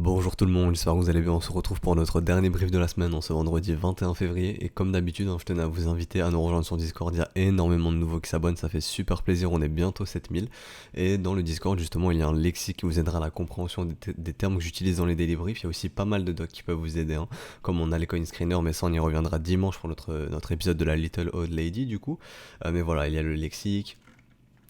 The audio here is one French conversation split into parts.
Bonjour tout le monde, j'espère que vous allez bien. On se retrouve pour notre dernier brief de la semaine en ce vendredi 21 février. Et comme d'habitude, je tenais à vous inviter à nous rejoindre sur Discord. Il y a énormément de nouveaux qui s'abonnent, ça fait super plaisir. On est bientôt 7000. Et dans le Discord, justement, il y a un lexique qui vous aidera à la compréhension des termes que j'utilise dans les daily briefs. Il y a aussi pas mal de docs qui peuvent vous aider, comme on a les coin screeners, mais ça, on y reviendra dimanche pour notre épisode de la Little Old Lady, du coup. Mais voilà, il y a le lexique.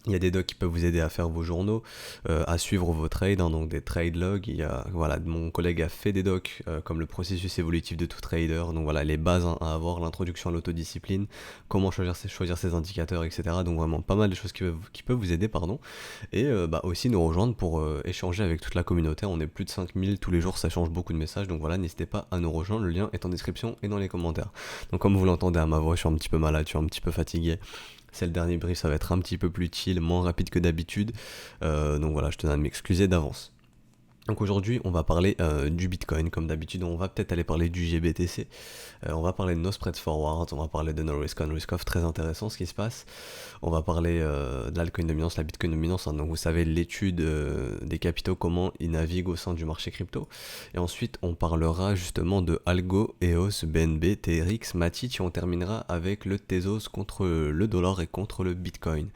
Il y a des docs qui peuvent vous aider à faire vos journaux, à suivre vos trades, donc des trade logs. Voilà, mon collègue a fait des docs comme le processus évolutif de tout trader. Donc voilà, les bases à avoir, l'introduction à l'autodiscipline, comment choisir ses indicateurs, etc. Donc vraiment pas mal de choses qui peuvent vous aider, pardon. Et aussi nous rejoindre pour échanger avec toute la communauté. On est plus de 5000 tous les jours, ça change beaucoup de messages. Donc voilà, n'hésitez pas à nous rejoindre. Le lien est en description et dans les commentaires. Donc comme vous l'entendez à ma voix, je suis un petit peu malade, je suis un petit peu fatigué. C'est le dernier brief, ça va être un petit peu plus chill, moins rapide que d'habitude. Donc voilà, je tenais à m'excuser d'avance. Donc aujourd'hui, on va parler du Bitcoin, comme d'habitude. On va peut-être aller parler du GBTC. On va parler de No Spreads Forward, on va parler de No Risk on Risk Off, très intéressant ce qui se passe. On va parler de l'altcoin dominance, la Bitcoin dominance. Donc vous savez, l'étude des capitaux, comment ils naviguent au sein du marché crypto. Et ensuite, on parlera justement de Algo, EOS, BNB, TRX, Matic. Et on terminera avec le Tezos contre le dollar et contre le Bitcoin.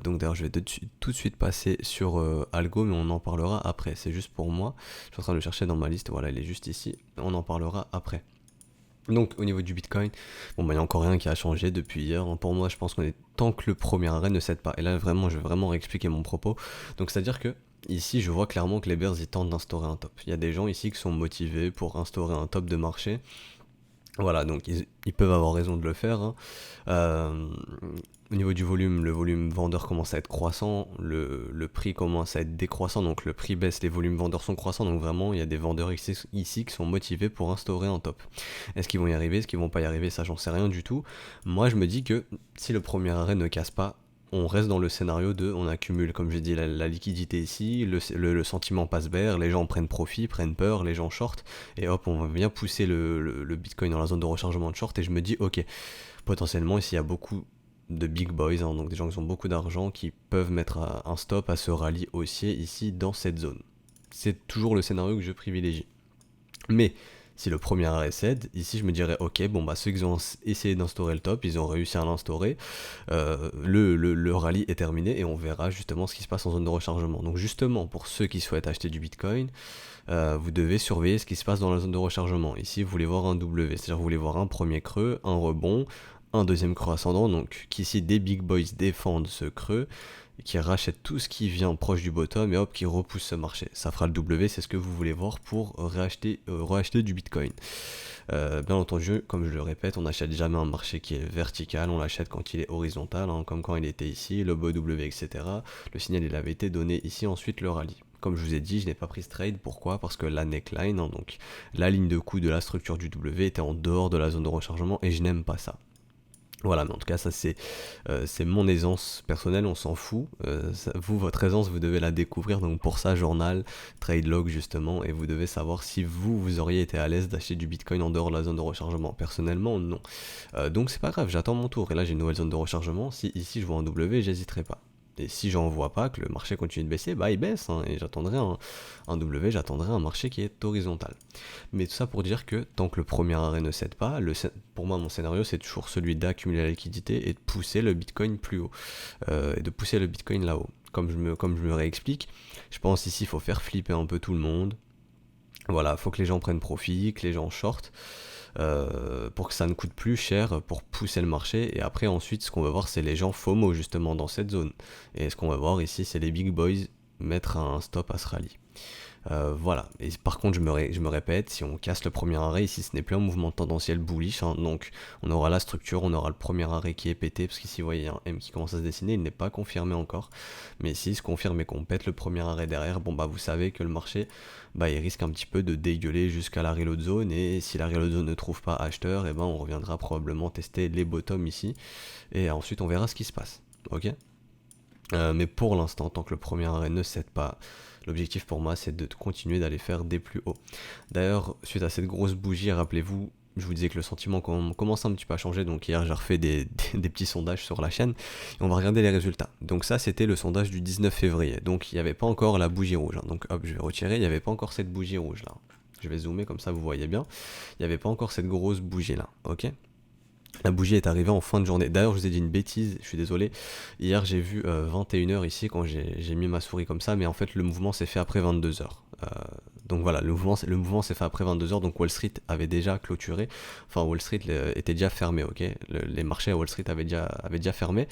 Donc d'ailleurs, je vais tout de suite passer sur Algo, mais on en parlera après. C'est juste pour moi. Je suis en train de le chercher dans ma liste. Voilà, il est juste ici. On en parlera après. Donc au niveau du Bitcoin, il n'y a encore rien qui a changé depuis hier. Pour moi, je pense qu'on est tant que le premier arrêt ne cède pas. Et là, vraiment, je vais vraiment réexpliquer mon propos. Donc c'est-à-dire que ici, je vois clairement que les bears, ils tentent d'instaurer un top. Il y a des gens ici qui sont motivés pour instaurer un top de marché. Voilà, donc ils peuvent avoir raison de le faire. Euh, Au niveau du volume, le volume vendeur commence à être croissant, le prix commence à être décroissant, donc le prix baisse, les volumes vendeurs sont croissants, donc vraiment il y a des vendeurs ici qui sont motivés pour instaurer un top. Est-ce qu'ils vont y arriver, est-ce qu'ils vont pas y arriver, ça j'en sais rien du tout. Moi je me dis que si le premier arrêt ne casse pas, on reste dans le scénario de on accumule, comme j'ai dit, la liquidité ici, le sentiment passe bear, les gens prennent profit, prennent peur, les gens short, et hop, on va bien pousser le Bitcoin dans la zone de rechargement de short, et je me dis, ok, potentiellement ici il y a beaucoup de big boys, donc des gens qui ont beaucoup d'argent, qui peuvent mettre un stop à ce rallye haussier ici dans cette zone. C'est toujours le scénario que je privilégie. Mais si le premier arrêt cède, ici je me dirais ok, bon bah ceux qui ont essayé d'instaurer le top, ils ont réussi à l'instaurer, le rallye est terminé et on verra justement ce qui se passe en zone de rechargement. Donc justement pour ceux qui souhaitent acheter du Bitcoin, vous devez surveiller ce qui se passe dans la zone de rechargement. Ici vous voulez voir un W, c'est-à-dire vous voulez voir un premier creux, un rebond, un deuxième creux ascendant, donc qu'ici des big boys défendent ce creux, qui rachète tout ce qui vient proche du bottom et hop qui repousse ce marché. Ça fera le W, c'est ce que vous voulez voir pour racheter du Bitcoin. Bien entendu, comme je le répète, on n'achète jamais un marché qui est vertical, on l'achète quand il est horizontal, comme quand il était ici, le bas W, etc. Le signal il avait été donné ici, ensuite le rallye. Comme je vous ai dit, je n'ai pas pris ce trade. Pourquoi? Parce que la neckline, donc la ligne de coup de la structure du W, était en dehors de la zone de rechargement et je n'aime pas ça. Voilà, mais en tout cas, ça c'est mon aisance personnelle, on s'en fout. Vous, votre aisance, vous devez la découvrir. Donc pour ça, journal, trade log justement, et vous devez savoir si vous auriez été à l'aise d'acheter du Bitcoin en dehors de la zone de rechargement. Personnellement, non. Donc c'est pas grave, j'attends mon tour. Et là, j'ai une nouvelle zone de rechargement. Si ici je vois un W, j'hésiterai pas. Et si j'en vois pas, que le marché continue de baisser, bah il baisse, et j'attendrai un W, j'attendrai un marché qui est horizontal. Mais tout ça pour dire que tant que le premier arrêt ne cède pas, pour moi mon scénario c'est toujours celui d'accumuler la liquidité et de pousser le Bitcoin plus haut, et de pousser le Bitcoin là-haut. Comme je me réexplique, je pense ici il faut faire flipper un peu tout le monde. Voilà, faut que les gens prennent profit, que les gens shortent, pour que ça ne coûte plus cher pour pousser le marché. Et après ensuite ce qu'on va voir c'est les gens FOMO justement dans cette zone. Et ce qu'on va voir ici c'est les big boys mettre un stop à ce rallye. Voilà, et par contre je me répète, si on casse le premier arrêt, ici ce n'est plus un mouvement tendanciel bullish, donc on aura la structure, on aura le premier arrêt qui est pété, parce qu'ici vous voyez il y a un M qui commence à se dessiner, il n'est pas confirmé encore, mais s'il se confirme et qu'on pète le premier arrêt derrière, bon bah vous savez que le marché, bah il risque un petit peu de dégueuler jusqu'à la reload zone, et si la reload zone ne trouve pas acheteur, et ben on reviendra probablement tester les bottoms ici, et ensuite on verra ce qui se passe, ok. Mais pour l'instant, tant que le premier arrêt ne cède pas, l'objectif pour moi c'est de continuer d'aller faire des plus hauts. D'ailleurs, suite à cette grosse bougie, rappelez-vous, je vous disais que le sentiment commence un petit peu à changer, donc hier j'ai refait des petits sondages sur la chaîne, et on va regarder les résultats. Donc ça c'était le sondage du 19 février, donc il n'y avait pas encore la bougie rouge, hein. Donc hop, je vais retirer, il n'y avait pas encore cette bougie rouge là. Je vais zoomer comme ça vous voyez bien, il n'y avait pas encore cette grosse bougie là, ok. La bougie est arrivée en fin de journée. D'ailleurs, je vous ai dit une bêtise, je suis désolé. Hier, j'ai vu 21h ici quand j'ai mis ma souris comme ça, mais en fait, le mouvement s'est fait après 22h. Donc voilà, le mouvement s'est fait après 22h, donc Wall Street avait déjà clôturé. Enfin, Wall Street était déjà fermé, ok. Les marchés à Wall Street avaient déjà fermé.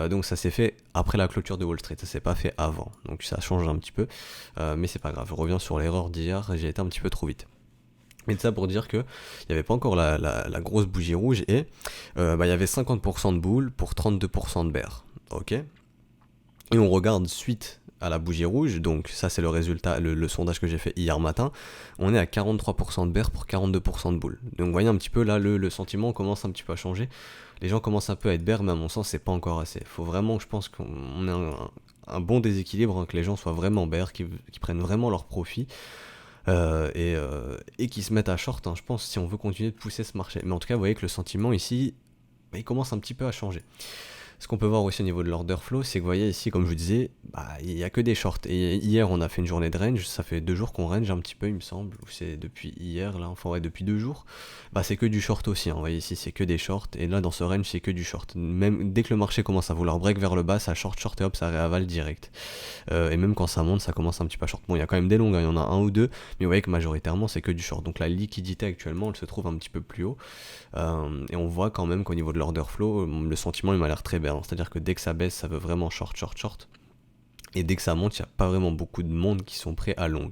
Donc ça s'est fait après la clôture de Wall Street, ça s'est pas fait avant. Donc ça change un petit peu, mais c'est pas grave. Je reviens sur l'erreur d'hier, j'ai été un petit peu trop vite. Mais ça pour dire que il n'y avait pas encore la grosse bougie rouge et il y avait 50% de boules pour 32% de bear. Ok. Et on regarde suite à la bougie rouge, donc ça c'est le résultat, le sondage que j'ai fait hier matin, on est à 43% de bear pour 42% de boules. Donc vous voyez un petit peu là le sentiment commence un petit peu à changer. Les gens commencent un peu à être bear, mais à mon sens c'est pas encore assez. Il faut vraiment, je pense qu'on ait un bon déséquilibre, hein, que les gens soient vraiment bear, qui prennent vraiment leur profit. Et qui se mettent à short, hein, je pense, si on veut continuer de pousser ce marché. Mais en tout cas, vous voyez que le sentiment ici, il commence un petit peu à changer. Ce qu'on peut voir aussi au niveau de l'order flow, c'est que vous voyez ici, comme je vous disais, il n'y a que des shorts. Et hier, on a fait une journée de range, ça fait 2 jours qu'on range un petit peu, il me semble, ou c'est depuis hier, là, enfin ouais, depuis 2 jours. C'est que du short aussi, hein. Vous voyez ici, c'est que des shorts, et là, dans ce range, c'est que du short. Même dès que le marché commence à vouloir break vers le bas, ça short, short, et hop, ça réavale direct. Et même quand ça monte, ça commence un petit peu à short. Bon, il y a quand même des longues, hein, il y en a un ou deux, mais vous voyez que majoritairement, c'est que du short. Donc la liquidité actuellement, elle se trouve un petit peu plus haut. Et on voit quand même qu'au niveau de l'order flow, le sentiment il m'a l'air très bien. C'est-à-dire que dès que ça baisse, ça veut vraiment short, short, short. Et dès que ça monte, il n'y a pas vraiment beaucoup de monde qui sont prêts à long.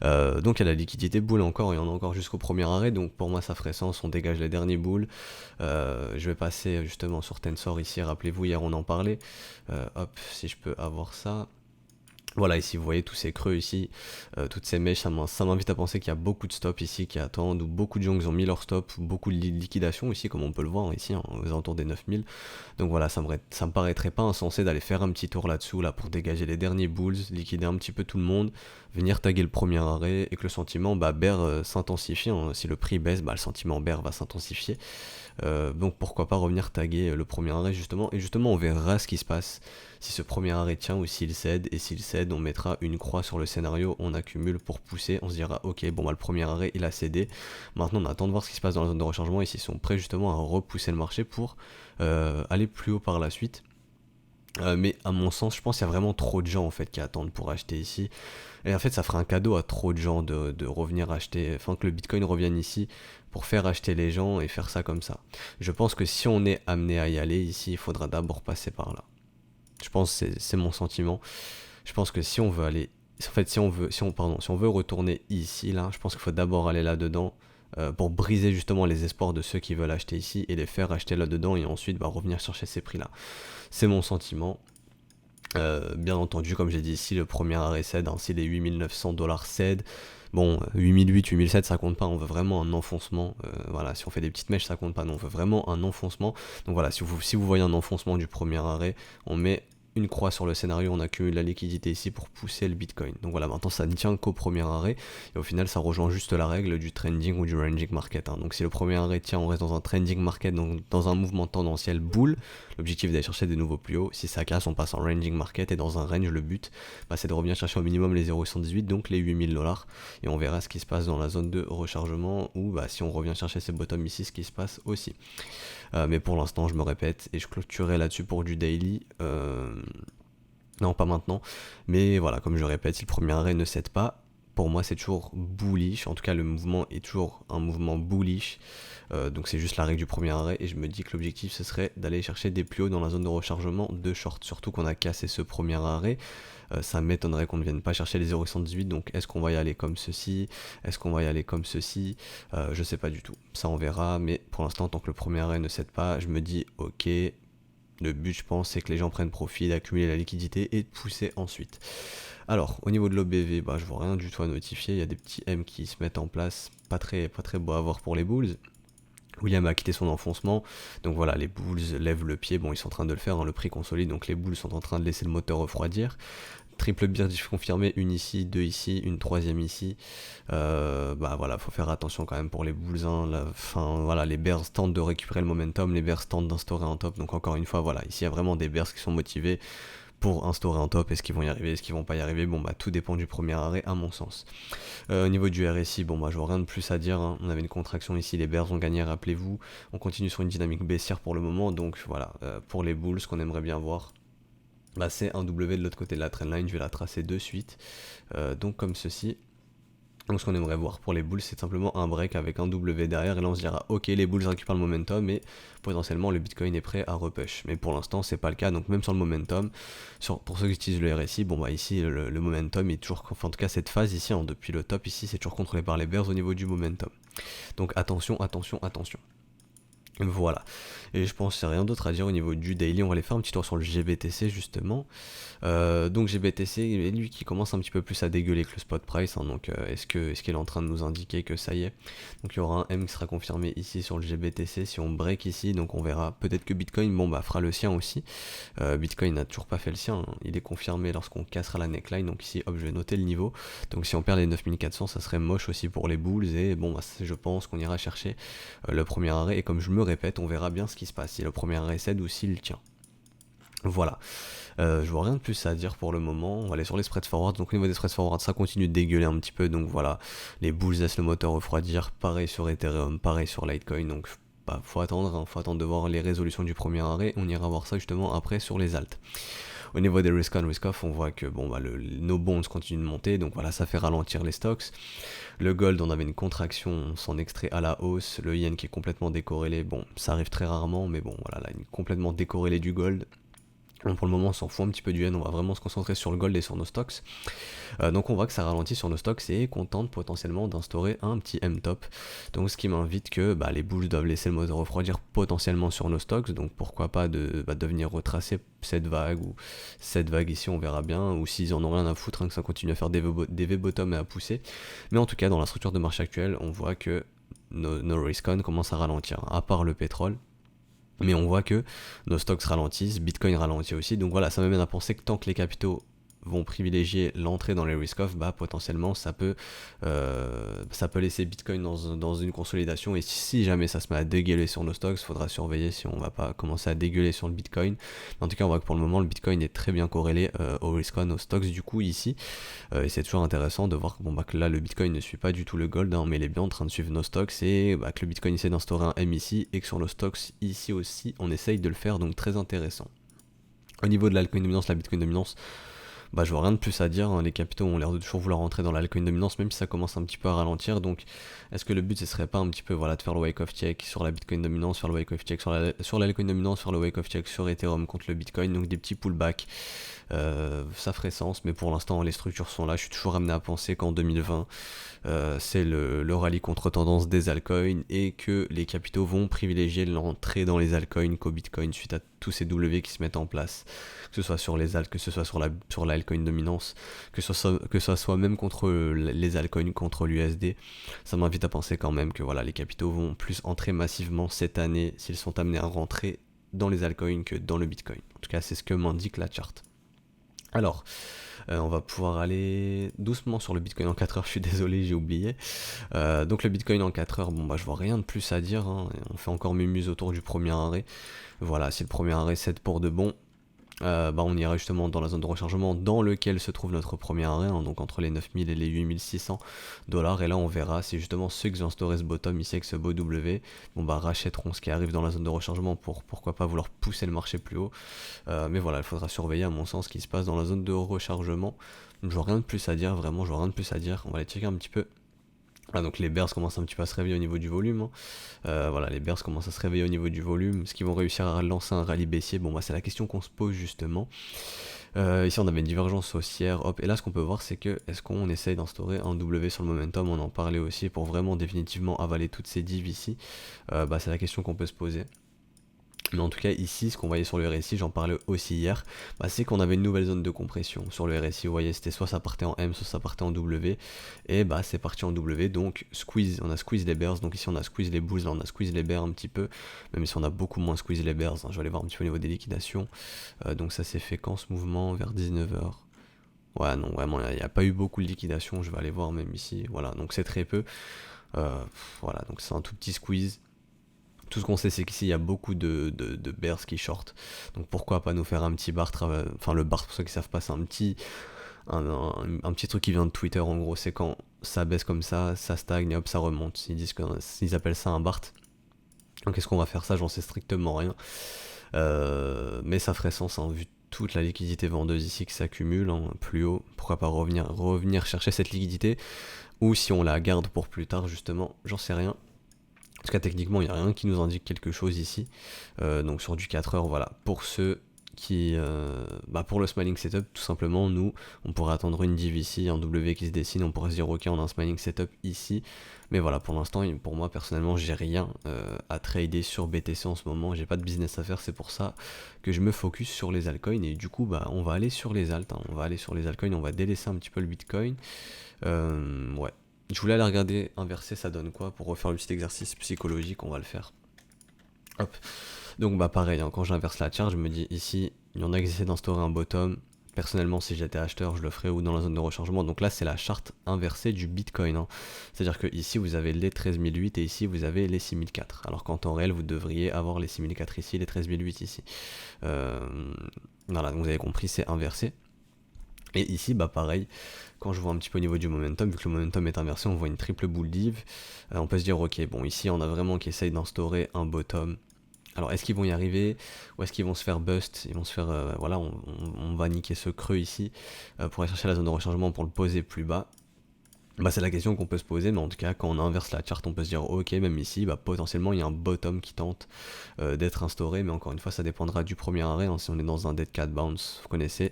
Donc il y a la liquidité boule encore, il y en a encore jusqu'au premier arrêt, donc pour moi ça ferait sens, on dégage les derniers boules. Je vais passer justement sur Tensor ici, rappelez-vous hier on en parlait. Hop, si je peux avoir ça. Voilà, ici vous voyez tous ces creux ici, toutes ces mèches, ça m'invite à penser qu'il y a beaucoup de stops ici qui attendent, ou beaucoup de gens qui ont mis leur stop, ou beaucoup de liquidations ici, comme on peut le voir ici, hein, aux alentours des 9000. Donc voilà, ça me paraîtrait pas insensé d'aller faire un petit tour là-dessous, là, pour dégager les derniers bulls, liquider un petit peu tout le monde, venir taguer le premier arrêt, et que le sentiment bear s'intensifie, hein. Si le prix baisse, le sentiment bear va s'intensifier. Donc pourquoi pas revenir taguer le premier arrêt justement, et justement on verra ce qui se passe si ce premier arrêt tient ou s'il cède, et s'il cède on mettra une croix sur le scénario, on accumule pour pousser, on se dira ok bon le premier arrêt il a cédé, maintenant on attend de voir ce qui se passe dans la zone de rechargement et s'ils sont prêts justement à repousser le marché pour aller plus haut par la suite. Mais à mon sens, je pense qu'il y a vraiment trop de gens en fait qui attendent pour acheter ici. Et en fait, ça ferait un cadeau à trop de gens de revenir acheter, enfin que le Bitcoin revienne ici pour faire acheter les gens et faire ça comme ça. Je pense que si on est amené à y aller ici, il faudra d'abord passer par là. Je pense que c'est mon sentiment. Je pense que si on veut aller, en fait, si on veut retourner ici, là, je pense qu'il faut d'abord aller là-dedans. Pour briser justement les espoirs de ceux qui veulent acheter ici et les faire acheter là-dedans et ensuite revenir chercher ces prix-là. C'est mon sentiment. Bien entendu, comme j'ai dit ici, le premier arrêt cède, hein, si les 8900$ cèdent, bon, 8008, 8007 ça compte pas, on veut vraiment un enfoncement, voilà, si on fait des petites mèches ça compte pas, non, on veut vraiment un enfoncement, donc voilà, si vous voyez un enfoncement du premier arrêt, on met une croix sur le scénario, on accumule la liquidité ici pour pousser le Bitcoin. Donc voilà, maintenant ça ne tient qu'au premier arrêt, et au final ça rejoint juste la règle du trending ou du ranging market, hein. Donc si le premier arrêt tient, on reste dans un trending market, donc dans un mouvement tendanciel bull, l'objectif est d'aller chercher des nouveaux plus hauts. Si ça casse, on passe en ranging market, et dans un range, le but c'est de revenir chercher au minimum les 0,78, donc les 8000$, et on verra ce qui se passe dans la zone de rechargement, ou si on revient chercher ces bottoms ici, ce qui se passe aussi. Mais pour l'instant, je me répète, et je clôturerai là-dessus pour du daily. Non, pas maintenant, mais voilà, comme je répète, si le premier arrêt ne cède pas, pour moi c'est toujours bullish, en tout cas le mouvement est toujours un mouvement bullish, donc c'est juste la règle du premier arrêt, et je me dis que l'objectif ce serait d'aller chercher des plus hauts dans la zone de rechargement de short, surtout qu'on a cassé ce premier arrêt. Ça m'étonnerait qu'on ne vienne pas chercher les 0,78, donc est-ce qu'on va y aller comme ceci, est-ce qu'on va y aller comme ceci, je sais pas du tout, ça on verra, mais pour l'instant tant que le premier arrêt ne cède pas, je me dis ok. Le but, je pense, c'est que les gens prennent profit d'accumuler la liquidité et de pousser ensuite. Alors, au niveau de l'OBV, je vois rien du tout à notifier. Il y a des petits M qui se mettent en place. Pas très beau à voir pour les bulls. William a quitté son enfoncement. Donc voilà, les bulls lèvent le pied. Bon, ils sont en train de le faire, hein, le prix consolide. Donc les bulls sont en train de laisser le moteur refroidir. triple bear diff confirmé, une ici, deux ici, une troisième ici. Bah voilà, faut faire attention quand même pour les bulls, hein, voilà, les bears tentent de récupérer le momentum, les bears tentent d'instaurer un top, donc encore une fois, voilà, ici il y a vraiment des bears qui sont motivés pour instaurer un top. Est-ce qu'ils vont y arriver, est-ce qu'ils vont pas y arriver? Bon bah tout dépend du premier arrêt à mon sens. Au niveau du RSI, bon bah je vois rien de plus à dire, hein. On avait une contraction ici, les bears ont gagné, rappelez-vous, on continue sur une dynamique baissière pour le moment, donc voilà, pour les bulls, ce qu'on aimerait bien voir, bah, c'est un W de l'autre côté de la trendline, je vais la tracer de suite, donc comme ceci. Donc ce qu'on aimerait voir pour les bulls, c'est simplement un break avec un W derrière, et là on se dira ok, les bulls récupèrent le momentum et potentiellement le Bitcoin est prêt à repush. Mais pour l'instant c'est pas le cas, donc même sur le momentum, pour ceux qui utilisent le RSI, bon bah ici le momentum est toujours, enfin en tout cas cette phase ici, hein, depuis le top ici, c'est toujours contrôlé par les bears au niveau du momentum. Donc attention, attention, attention. Voilà, et je pense qu'il n'y a rien d'autre à dire au niveau du daily. On va aller faire un petit tour sur le GBTC justement. Donc GBTC, lui qui commence un petit peu plus à dégueuler que le spot price, hein. Donc est-ce qu'il est en train de nous indiquer que ça y est? Donc il y aura un M qui sera confirmé ici sur le GBTC. Si on break ici, donc on verra peut-être que Bitcoin, bon bah fera le sien aussi. Bitcoin n'a toujours pas fait le sien, hein. Il est confirmé lorsqu'on cassera la neckline. Donc ici hop, je vais noter le niveau. Donc si on perd les 9400, ça serait moche aussi pour les bulls, et bon bah je pense qu'on ira chercher le premier arrêt, et comme je me répète, on verra bien ce qui se passe, si le premier arrêt cède ou s'il tient. Voilà, je vois rien de plus à dire pour le moment. On va aller sur les spread forward. Donc au niveau des spread forward, ça continue de dégueuler un petit peu, donc voilà, les bulls laissent le moteur refroidir, pareil sur Ethereum, pareil sur Litecoin, donc bah, faut attendre, hein, faut attendre de voir les résolutions du premier arrêt. On ira voir ça justement après sur les alts. Au niveau des risk on, risk off, on voit que bon, bah, nos bonds continuent de monter, donc voilà, ça fait ralentir les stocks. Le gold, on avait une contraction, on s'en extrait à la hausse. Le yen qui est complètement décorrélé, bon, ça arrive très rarement, mais bon, voilà, là, complètement décorrélé du gold. Donc pour le moment on s'en fout un petit peu du yen, on va vraiment se concentrer sur le gold et sur nos stocks. Donc on voit que ça ralentit sur nos stocks et qu'on tente potentiellement d'instaurer un petit M-top. Donc ce qui m'invite que les bulls doivent laisser le moteur refroidir potentiellement sur nos stocks. Donc pourquoi pas de venir retracer cette vague, ou cette vague ici, on verra bien. Ou s'ils en ont rien à foutre, hein, que ça continue à faire des V-bottom et à pousser. Mais en tout cas dans la structure de marché actuelle, on voit que nos risk-on commencent à ralentir, à part le pétrole. Mais on voit que nos stocks ralentissent, Bitcoin ralentit aussi, donc voilà, ça m'amène à penser que tant que les capitaux vont privilégier l'entrée dans les risk-off, potentiellement ça peut laisser Bitcoin dans une consolidation, et si jamais ça se met à dégueuler sur nos stocks, il faudra surveiller si on va pas commencer à dégueuler sur le Bitcoin. En tout cas on voit que pour le moment le Bitcoin est très bien corrélé au risk-on, aux stocks du coup ici, et c'est toujours intéressant de voir que là le Bitcoin ne suit pas du tout le gold, hein, mais il est bien en train de suivre nos stocks, et que le Bitcoin essaie d'instaurer un M ici, et que sur nos stocks ici aussi on essaye de le faire, donc très intéressant. Au niveau de l'altcoin dominance, la Bitcoin dominance, je vois rien de plus à dire, hein. Les capitaux ont l'air de toujours vouloir rentrer dans l'altcoin dominance, même si ça commence un petit peu à ralentir. Donc est-ce que le but ce serait pas un petit peu de faire le wake of check sur la Bitcoin dominance, faire le wake of check sur l'altcoin dominance, faire le wake of check sur Ethereum contre le Bitcoin, donc des petits pullbacks, ça ferait sens, mais pour l'instant les structures sont là. Je suis toujours amené à penser qu'en 2020 c'est le rallye contre tendance des altcoins, et que les capitaux vont privilégier l'entrée dans les altcoins qu'au Bitcoin suite à tous ces W qui se mettent en place, que ce soit sur les alts, que ce soit sur la altcoin dominance, que ça soit même contre les altcoins, contre l'USD. Ça m'invite à penser quand même que voilà, les capitaux vont plus entrer massivement cette année s'ils sont amenés à rentrer dans les altcoins que dans le Bitcoin. En tout cas c'est ce que m'indique la charte. Alors, on va pouvoir aller doucement sur le Bitcoin en 4 heures, je suis désolé, j'ai oublié. Donc le Bitcoin en 4 heures, je vois rien de plus à dire, hein. On fait encore mumuse autour du premier arrêt. Voilà, si le premier arrêt cède pour de bon, on ira justement dans la zone de rechargement dans lequel se trouve notre premier arrêt, hein, donc entre les 9000 et les 8600 $, et là on verra si justement ceux qui ont instauré ce bottom ici avec ce beau W, rachèteront ce qui arrive dans la zone de rechargement pour pourquoi pas vouloir pousser le marché plus haut. Mais voilà, il faudra surveiller à mon sens ce qui se passe dans la zone de rechargement. Je vois rien de plus à dire, vraiment je vois rien de plus à dire. On va aller checker un petit peu. Donc les bears commencent un petit peu à se réveiller au niveau du volume, hein. Voilà, les bears commencent à se réveiller au niveau du volume. Est-ce qu'ils vont réussir à lancer un rallye baissier? C'est la question qu'on se pose justement. Ici on avait une divergence haussière, hop, et là ce qu'on peut voir c'est que est-ce qu'on essaye d'instaurer un W sur le momentum? On en parlait aussi, pour vraiment définitivement avaler toutes ces divs ici. C'est la question qu'on peut se poser. Mais en tout cas ici, ce qu'on voyait sur le RSI, j'en parlais aussi hier, c'est qu'on avait une nouvelle zone de compression sur le RSI. Vous voyez, c'était soit ça partait en M, soit ça partait en W, et c'est parti en W, donc squeeze, on a squeeze les bears, donc ici on a squeeze les bulls, là on a squeeze les bears un petit peu, même si on a beaucoup moins squeeze les bears, hein. Je vais aller voir un petit peu au niveau des liquidations. Donc ça s'est fait quand ce mouvement? Vers 19h. Ouais, non, vraiment, il n'y a pas eu beaucoup de liquidation, je vais aller voir même ici, voilà, donc c'est très peu. Voilà, donc c'est un tout petit squeeze. Tout ce qu'on sait, c'est qu'ici, il y a beaucoup de bears qui short. Donc pourquoi pas nous faire un petit bar, enfin le bar, pour ceux qui savent pas, c'est un petit truc qui vient de Twitter, en gros, c'est quand ça baisse comme ça stagne et hop, ça remonte. Ils appellent ça un BART. Donc est-ce qu'on va faire ça? J'en sais strictement rien. Mais ça ferait sens, hein, vu toute la liquidité vendeuse ici qui s'accumule, hein, plus haut. Pourquoi pas revenir chercher cette liquidité? Ou si on la garde pour plus tard, justement, j'en sais rien. En tout cas, techniquement, il n'y a rien qui nous indique quelque chose ici. Donc sur du 4 heures, voilà. Pour ceux qui... pour le smiling setup, tout simplement, nous, on pourrait attendre une div ici, un W qui se dessine, on pourrait se dire, ok, on a un smiling setup ici. Mais voilà, pour l'instant, pour moi, personnellement, j'ai rien à trader sur BTC en ce moment. J'ai pas de business à faire, c'est pour ça que je me focus sur les altcoins. Et du coup, on va aller sur les alts. Hein. On va aller sur les altcoins, on va délaisser un petit peu le Bitcoin. Ouais. Je voulais aller regarder inverser, ça donne quoi pour refaire le petit exercice psychologique, on va le faire. Hop. Donc pareil, hein, quand j'inverse la chart, je me dis ici, il y en a qui essaient d'instaurer un bottom. Personnellement, si j'étais acheteur, je le ferais ou dans la zone de rechargement. Donc là, c'est la charte inversée du Bitcoin. Hein. C'est-à-dire que ici, vous avez les 13008 et ici, vous avez les 6004. Alors qu'en temps réel, vous devriez avoir les 6004 ici, les 13008 ici. Voilà, donc vous avez compris, c'est inversé. Et ici, pareil, quand je vois un petit peu au niveau du momentum, vu que le momentum est inversé, on voit une triple boule div. On peut se dire, ok, bon, ici, on a vraiment qui essaye d'instaurer un bottom. Alors, est-ce qu'ils vont y arriver ou est-ce qu'ils vont se faire bust? Ils vont se faire, voilà, on va niquer ce creux ici pour aller chercher la zone de rechargement pour le poser plus bas. C'est la question qu'on peut se poser, mais en tout cas, quand on inverse la charte, on peut se dire, ok, même ici, potentiellement, il y a un bottom qui tente d'être instauré, mais encore une fois, ça dépendra du premier arrêt. Hein, si on est dans un dead cat bounce, vous connaissez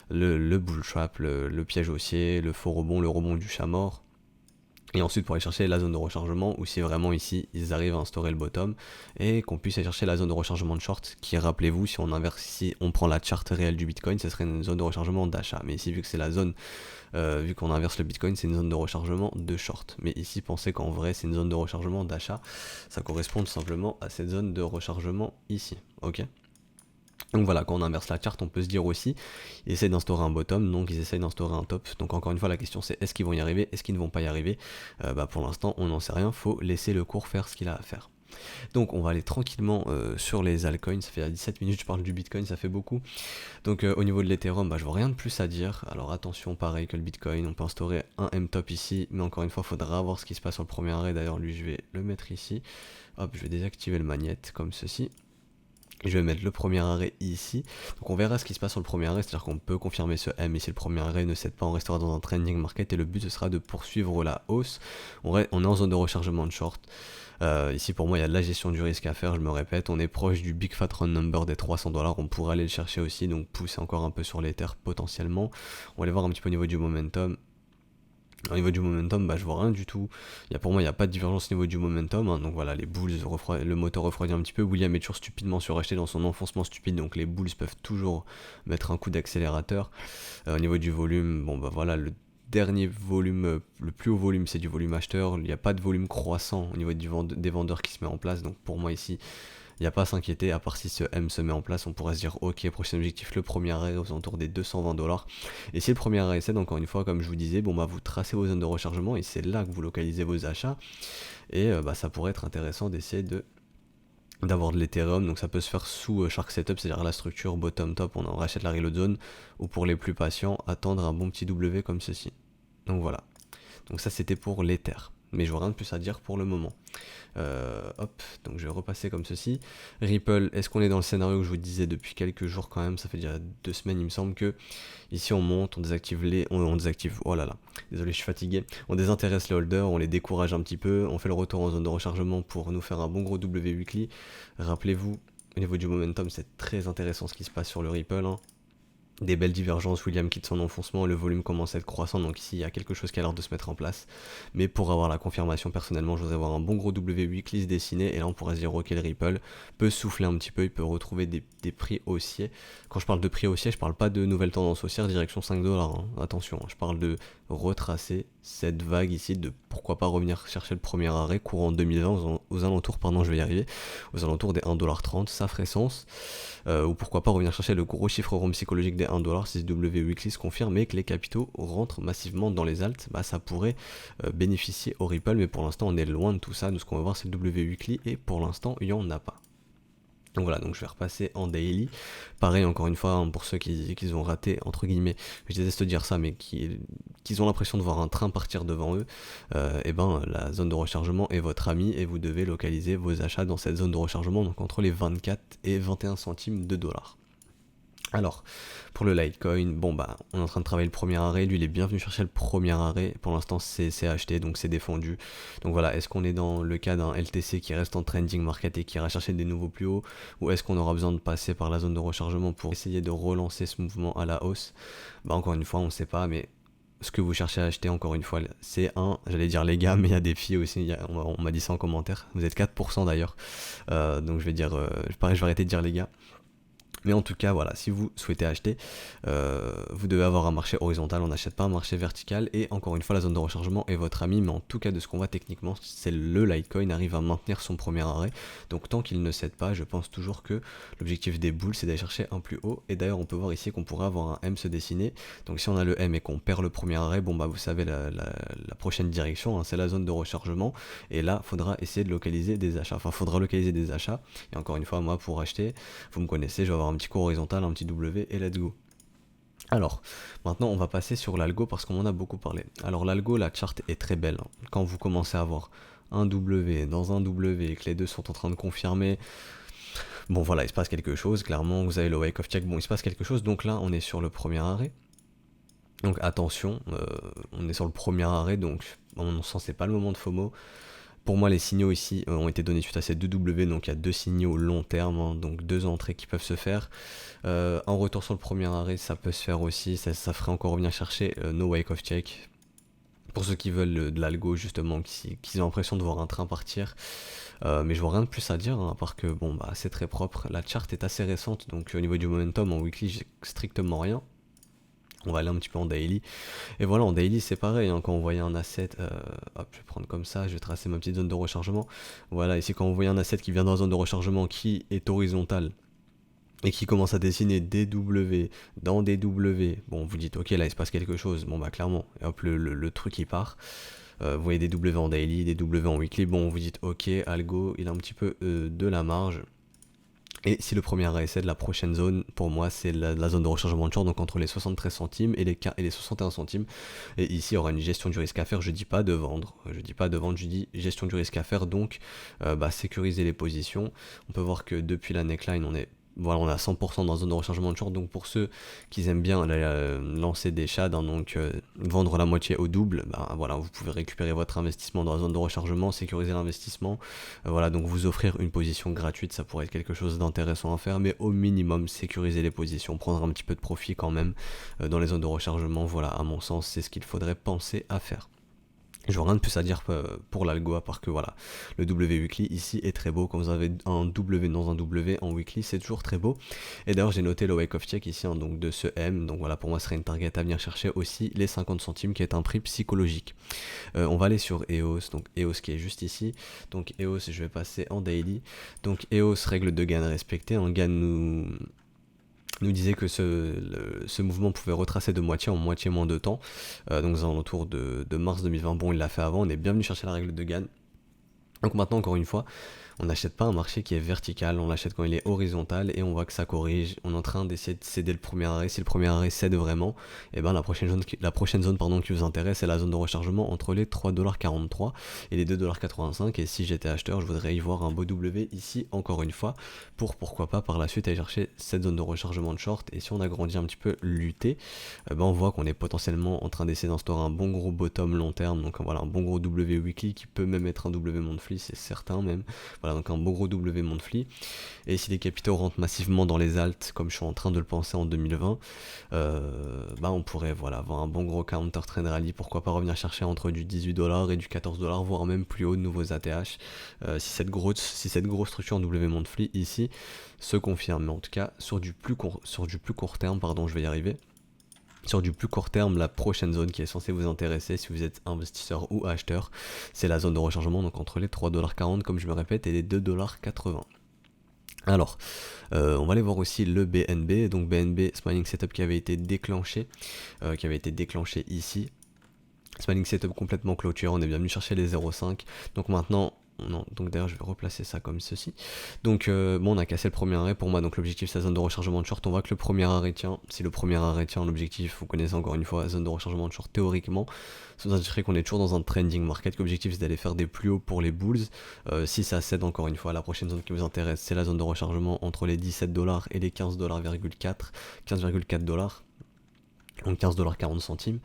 le bull trap, le piège haussier, le faux rebond, le rebond du chat mort. Et ensuite pour aller chercher la zone de rechargement, ou si vraiment ici ils arrivent à instaurer le bottom, et qu'on puisse aller chercher la zone de rechargement de short, qui rappelez-vous, si on inverse ici, on prend la charte réelle du Bitcoin, ce serait une zone de rechargement d'achat. Mais ici vu que c'est la zone, vu qu'on inverse le Bitcoin, c'est une zone de rechargement de short. Mais ici pensez qu'en vrai c'est une zone de rechargement d'achat, ça correspond tout simplement à cette zone de rechargement ici, ok? Donc voilà, quand on inverse la charte, on peut se dire aussi, ils essayent d'instaurer un bottom, donc ils essayent d'instaurer un top. Donc encore une fois, la question c'est est-ce qu'ils vont y arriver, est-ce qu'ils ne vont pas y arriver? Pour l'instant, on n'en sait rien, faut laisser le cours faire ce qu'il a à faire. Donc on va aller tranquillement sur les altcoins, ça fait 17 minutes que je parle du Bitcoin, ça fait beaucoup. Donc au niveau de l'Ethereum, je vois rien de plus à dire. Alors attention, pareil que le Bitcoin, on peut instaurer un M-top ici, mais encore une fois, il faudra voir ce qui se passe sur le premier arrêt. D'ailleurs, lui, je vais le mettre ici. Hop, je vais désactiver le magnète comme ceci. Je vais mettre le premier arrêt ici. Donc on verra ce qui se passe sur le premier arrêt, c'est-à-dire qu'on peut confirmer ce M et si le premier arrêt ne cède pas, on restera dans un trending market et le but ce sera de poursuivre la hausse. On est en zone de rechargement de short. Ici pour moi il y a de la gestion du risque à faire, je me répète, on est proche du Big Fat Run Number des 300$, on pourrait aller le chercher aussi, donc pousser encore un peu sur l'Ether potentiellement. On va aller voir un petit peu au niveau du momentum. Au niveau du momentum, je vois rien du tout. Pour moi, il n'y a pas de divergence au niveau du momentum. Hein. Donc voilà, les bulls, le moteur refroidit un petit peu. William est toujours stupidement suracheté dans son enfoncement stupide. Donc les bulls peuvent toujours mettre un coup d'accélérateur. Au niveau du volume, voilà, le dernier volume, le plus haut volume, c'est du volume acheteur. Il n'y a pas de volume croissant au niveau des vendeurs qui se met en place. Donc pour moi ici, il n'y a pas à s'inquiéter, à part si ce M se met en place, on pourrait se dire ok, prochain objectif, le premier arrêt aux alentours des 220$. Et si le premier arrêt cède, encore une fois, comme je vous disais, vous tracez vos zones de rechargement et c'est là que vous localisez vos achats. Et ça pourrait être intéressant d'essayer d'avoir de l'Ethereum, donc ça peut se faire sous Shark Setup, c'est-à-dire la structure bottom top, on en rachète la reload zone, ou pour les plus patients, attendre un bon petit W comme ceci. Donc voilà. Donc ça c'était pour l'Ether. Mais je vois rien de plus à dire pour le moment. Hop, donc je vais repasser comme ceci. Ripple, est-ce qu'on est dans le scénario que je vous disais depuis quelques jours quand même? Ça fait déjà 2 semaines, il me semble que ici on monte, on désactive on désactive, oh là là, désolé, je suis fatigué. On désintéresse les holders, on les décourage un petit peu, on fait le retour en zone de rechargement pour nous faire un bon gros W weekly. Rappelez-vous, au niveau du momentum, c'est très intéressant ce qui se passe sur le Ripple. Hein. Des belles divergences, William quitte son enfoncement, le volume commence à être croissant, donc ici il y a quelque chose qui a l'air de se mettre en place. Mais pour avoir la confirmation, personnellement, je voudrais avoir un bon gros W weekly se dessiner, et là on pourrait se dire ok, le Ripple peut souffler un petit peu, il peut retrouver des prix haussiers. Quand je parle de prix haussiers, je parle pas de nouvelle tendance haussière direction 5$, hein. Attention, je parle de retracer cette vague ici de pourquoi pas revenir chercher le premier arrêt courant 2020 aux alentours, pardon, je vais y arriver, aux alentours des 1,30$, ça ferait sens. Ou pourquoi pas revenir chercher le gros chiffre rond psychologique des 1$ si W Weekly se confirme et que les capitaux rentrent massivement dans les alts, bah ça pourrait bénéficier au Ripple, mais pour l'instant on est loin de tout ça. Nous, ce qu'on va voir, c'est le W Weekly et pour l'instant il n'y en a pas. Donc voilà, donc je vais repasser en daily. Pareil, encore une fois, hein, pour ceux qui ont raté, entre guillemets, je déteste dire ça, mais qui ont l'impression de voir un train partir devant eux, et ben la zone de rechargement est votre ami et vous devez localiser vos achats dans cette zone de rechargement, donc entre les 24 et 21 centimes de dollars. Alors, pour le Litecoin, bon bah, on est en train de travailler le premier arrêt, lui il est bien venu chercher le premier arrêt, pour l'instant c'est acheté, donc c'est défendu. Donc voilà, est-ce qu'on est dans le cas d'un LTC qui reste en trending market et qui ira chercher des nouveaux plus hauts, ou est-ce qu'on aura besoin de passer par la zone de rechargement pour essayer de relancer ce mouvement à la hausse? Bah encore une fois, on sait pas, mais ce que vous cherchez à acheter, encore une fois, c'est j'allais dire les gars, mais il y a des filles aussi, on m'a dit ça en commentaire, vous êtes 4% d'ailleurs, donc je vais dire, pareil, je vais arrêter de dire les gars. Mais en tout cas, voilà, si vous souhaitez acheter, vous devez avoir un marché horizontal, on n'achète pas un marché vertical, et encore une fois, la zone de rechargement est votre ami, mais en tout cas, de ce qu'on voit techniquement, c'est le Litecoin arrive à maintenir son premier arrêt, donc tant qu'il ne cède pas, je pense toujours que l'objectif des boules, c'est d'aller chercher un plus haut, et d'ailleurs, on peut voir ici qu'on pourrait avoir un M se dessiner, donc si on a le M et qu'on perd le premier arrêt, bon bah, vous savez, la prochaine direction, hein, c'est la zone de rechargement, et là, faudra essayer de localiser des achats, et encore une fois, moi, pour acheter, vous me connaissez, je vais avoir un petit cours horizontal, un petit W et let's go. Alors, maintenant on va passer sur l'algo parce qu'on en a beaucoup parlé. Alors l'algo, la charte est très belle. Quand vous commencez à avoir un W dans un W et que les deux sont en train de confirmer, bon voilà, il se passe quelque chose, clairement, vous avez le wake of check, bon il se passe quelque chose, donc là on est sur le premier arrêt. Donc attention, on est sur le premier arrêt, donc à mon sens c'est pas le moment de FOMO. Pour moi, les signaux ici ont été donnés suite à ces deux W, donc il y a deux signaux long terme, hein, donc deux entrées qui peuvent se faire. En retour sur le premier arrêt, ça peut se faire aussi, ça ferait encore revenir chercher no wake of check. Pour ceux qui veulent de l'algo, justement, qui ont l'impression de voir un train partir. Mais je vois rien de plus à dire, hein, à part que bon, bah, c'est très propre. La charte est assez récente, donc au niveau du momentum, en weekly, j'ai strictement rien. On va aller un petit peu en daily. Et voilà, en daily c'est pareil, hein, quand on voyait un asset, hop, je vais prendre comme ça, je vais tracer ma petite zone de rechargement. Voilà, ici quand vous voyez un asset qui vient dans la zone de rechargement qui est horizontale et qui commence à dessiner des W dans des W, bon vous dites ok là il se passe quelque chose, bon bah clairement, et hop le truc il part. Vous voyez des W en daily, des W en weekly, bon vous dites ok, algo, il a un petit peu de la marge. Et si le premier arrêt cède, la prochaine zone, pour moi, c'est la zone de rechargement de short, donc entre les 73 centimes et les 61 centimes. Et ici, il y aura une gestion du risque à faire. Je dis pas de vendre, je dis gestion du risque à faire, donc sécuriser les positions. On peut voir que depuis la neckline, on est voilà, on est à 100% dans la zone de rechargement de short, donc pour ceux qui aiment bien lancer des shads, hein, donc vendre la moitié au double, voilà, vous pouvez récupérer votre investissement dans la zone de rechargement, sécuriser l'investissement, voilà, donc vous offrir une position gratuite, ça pourrait être quelque chose d'intéressant à faire, mais au minimum sécuriser les positions, prendre un petit peu de profit quand même dans les zones de rechargement, voilà, à mon sens, c'est ce qu'il faudrait penser à faire. Je vois rien de plus à dire pour l'algo à part que voilà, le W weekly ici est très beau. Quand vous avez un W dans un W en weekly, c'est toujours très beau. Et d'ailleurs, j'ai noté le wake of check ici, hein, donc de ce M. Donc voilà, pour moi, ce serait une target à venir chercher aussi les 50 centimes qui est un prix psychologique. On va aller sur EOS, donc EOS qui est juste ici. Donc EOS, je vais passer en daily. Donc EOS, règle de Gann respectée. En Gann nous disait que ce mouvement pouvait retracer de moitié en moitié moins de temps, donc aux alentours de mars 2020, bon il l'a fait avant, on est bien venu chercher la règle de Gann. Donc maintenant encore une fois, on n'achète pas un marché qui est vertical, on l'achète quand il est horizontal et on voit que ça corrige, on est en train d'essayer de céder le premier arrêt, si le premier arrêt cède vraiment, et ben la prochaine zone qui vous intéresse c'est la zone de rechargement entre les 3,43$ et les 2,85$, et si j'étais acheteur je voudrais y voir un beau W ici encore une fois, pour pourquoi pas par la suite aller chercher cette zone de rechargement de short, et si on agrandit un petit peu l'UT, on voit qu'on est potentiellement en train d'essayer d'instaurer un bon gros bottom long terme, donc voilà un bon gros W weekly qui peut même être un W monthly, c'est certain même, voilà, donc un beau gros W monthly. Et si les capitaux rentrent massivement dans les alts, comme je suis en train de le penser en 2020, on pourrait voilà, avoir un bon gros counter trend rally, pourquoi pas revenir chercher entre du 18$ et du 14$, voire même plus haut de nouveaux ATH, si cette grosse structure en W monthly ici se confirme. Mais en tout cas, sur du plus court terme, pardon, je vais y arriver. Sur du plus court terme, la prochaine zone qui est censée vous intéresser si vous êtes investisseur ou acheteur, c'est la zone de rechargement, donc entre les 3,40$ comme je me répète et les 2,80$. Alors, on va aller voir aussi le BNB, donc BNB Smiling Setup qui avait été déclenché ici. Smiling Setup complètement clôturé, on est bien venu chercher les 0,5. Donc maintenant, non, donc d'ailleurs je vais replacer ça comme ceci. Donc bon, on a cassé le premier arrêt pour moi, donc l'objectif c'est la zone de rechargement de short. On voit que le premier arrêt tient. Si le premier arrêt tient, l'objectif, vous connaissez encore une fois la zone de rechargement de short théoriquement. Ça indiquerait qu'on est toujours dans un trending market. L'objectif c'est d'aller faire des plus hauts pour les bulls. Si ça cède encore une fois, la prochaine zone qui vous intéresse, c'est la zone de rechargement entre les 17$ et les 15,4$. Donc 15,40$.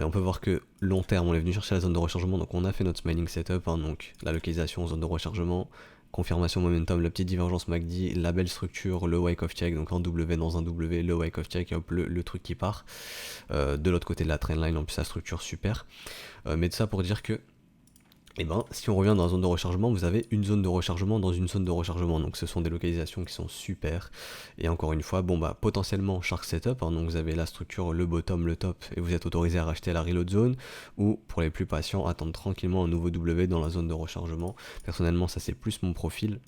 On peut voir que long terme on est venu chercher la zone de rechargement, donc on a fait notre smiling setup, donc la localisation zone de rechargement, confirmation momentum, la petite divergence MACD, la belle structure, le wake of check, donc un W dans un W, le wake of check, et hop, le truc qui part. De l'autre côté de la trendline, en plus la structure super. Mais tout ça pour dire que si on revient dans la zone de rechargement, vous avez une zone de rechargement dans une zone de rechargement, donc ce sont des localisations qui sont super. Et encore une fois, potentiellement Shark Setup, donc vous avez la structure, le bottom, le top, et vous êtes autorisé à racheter à la reload zone, ou pour les plus patients, attendre tranquillement un nouveau W dans la zone de rechargement. Personnellement, ça c'est plus mon profil.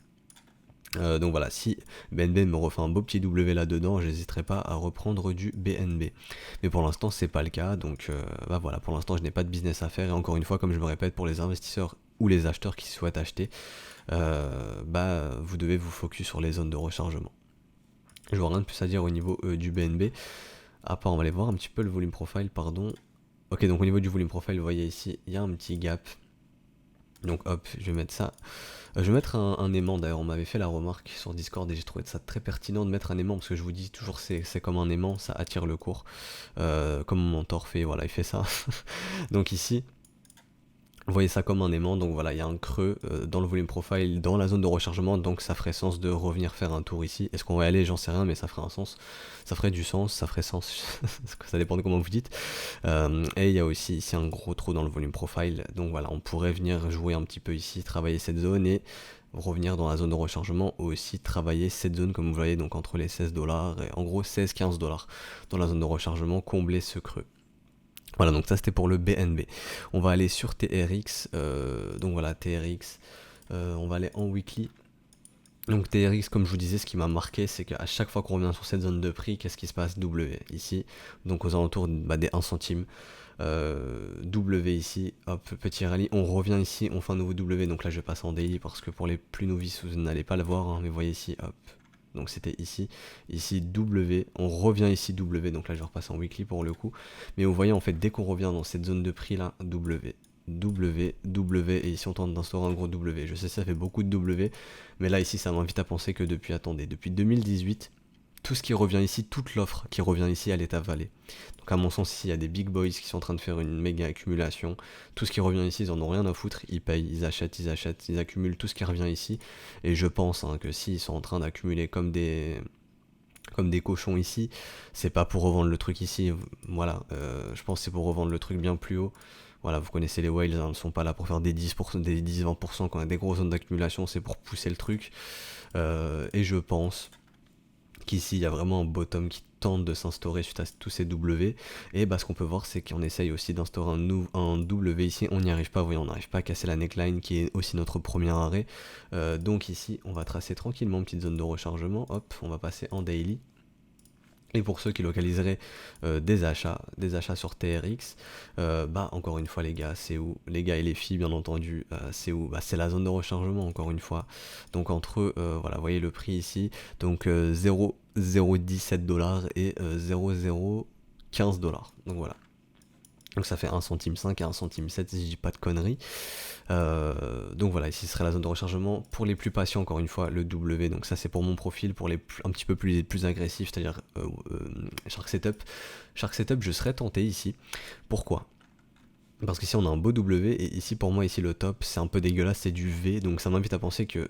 Donc voilà, si BNB me refait un beau petit W là-dedans, j'hésiterai pas à reprendre du BNB. Mais pour l'instant, c'est pas le cas, donc voilà, pour l'instant, je n'ai pas de business à faire. Et encore une fois, comme je me répète, pour les investisseurs ou les acheteurs qui souhaitent acheter, vous devez vous focus sur les zones de rechargement. Je vois rien de plus à dire au niveau du BNB. À part, on va aller voir un petit peu le volume profile, pardon. Ok, donc au niveau du volume profile, vous voyez ici, il y a un petit gap. Donc hop, je vais mettre ça. Je vais mettre un aimant, d'ailleurs on m'avait fait la remarque sur Discord et j'ai trouvé ça très pertinent de mettre un aimant, parce que je vous dis toujours c'est comme un aimant, ça attire le cours. Comme mon mentor fait, voilà, il fait ça. Donc ici, vous voyez ça comme un aimant, donc voilà, il y a un creux dans le volume profile, dans la zone de rechargement, donc ça ferait sens de revenir faire un tour ici. Est-ce qu'on va y aller? J'en sais rien, mais ça ferait un sens. Ça ferait du sens, ça ferait sens, ça dépend de comment vous dites. Et il y a aussi ici un gros trou dans le volume profile, donc voilà, on pourrait venir jouer un petit peu ici, travailler cette zone et revenir dans la zone de rechargement, ou aussi travailler cette zone comme vous voyez, donc entre les 16$ et en gros 16-15$ dans la zone de rechargement, combler ce creux. Voilà, donc ça c'était pour le BNB. On va aller sur TRX, donc voilà, TRX, on va aller en weekly. Donc TRX, comme je vous disais, ce qui m'a marqué, c'est qu'à chaque fois qu'on revient sur cette zone de prix, qu'est-ce qui se passe? W ici, donc aux alentours des 1 centime. W ici, hop, petit rallye, on revient ici, on fait un nouveau W, donc là je vais passer en daily parce que pour les plus novices vous n'allez pas le voir, mais vous voyez ici, hop, donc c'était ici W, on revient ici W, donc là je vais repasser en weekly pour le coup, mais vous voyez en fait dès qu'on revient dans cette zone de prix là, W, et ici on tente d'instaurer un gros W, je sais ça fait beaucoup de W, mais là ici ça m'invite à penser que depuis 2018, tout ce qui revient ici, toute l'offre qui revient ici, elle est avalée. Donc à mon sens ici il y a des big boys qui sont en train de faire une méga accumulation, tout ce qui revient ici ils en ont rien à foutre, ils payent, ils achètent, ils accumulent tout ce qui revient ici, et je pense que s'ils sont en train d'accumuler comme des cochons ici, c'est pas pour revendre le truc ici, voilà, je pense que c'est pour revendre le truc bien plus haut. Voilà, vous connaissez les whales, ils ne sont pas là pour faire des 10%, des 10-20% quand on a des grosses zones d'accumulation, c'est pour pousser le truc, et je pense qu'ici il y a vraiment un bottom qui tente de s'instaurer suite à tous ces W, et ce qu'on peut voir c'est qu'on essaye aussi d'instaurer un W ici, on n'y arrive pas, vous voyez, on n'arrive pas à casser la neckline qui est aussi notre premier arrêt, donc ici on va tracer tranquillement une petite zone de rechargement, hop, on va passer en daily. Et pour ceux qui localiseraient des achats sur TRX, encore une fois les gars, c'est où? Les gars et les filles bien entendu, c'est où? C'est la zone de rechargement encore une fois. Donc entre eux, voilà, vous voyez le prix ici, donc 0,017$ et 0,015$. Donc voilà. Donc ça fait 1 centime 5 et 1 centime 7 si je dis pas de conneries. Donc voilà, ici serait la zone de rechargement. Pour les plus patients, encore une fois, le W, donc ça c'est pour mon profil, pour les un petit peu plus agressifs, c'est-à-dire Shark Setup. Shark Setup, je serais tenté ici. Pourquoi? Parce qu'ici on a un beau W, et ici pour moi, ici le top, c'est un peu dégueulasse, c'est du V, donc ça m'invite à penser que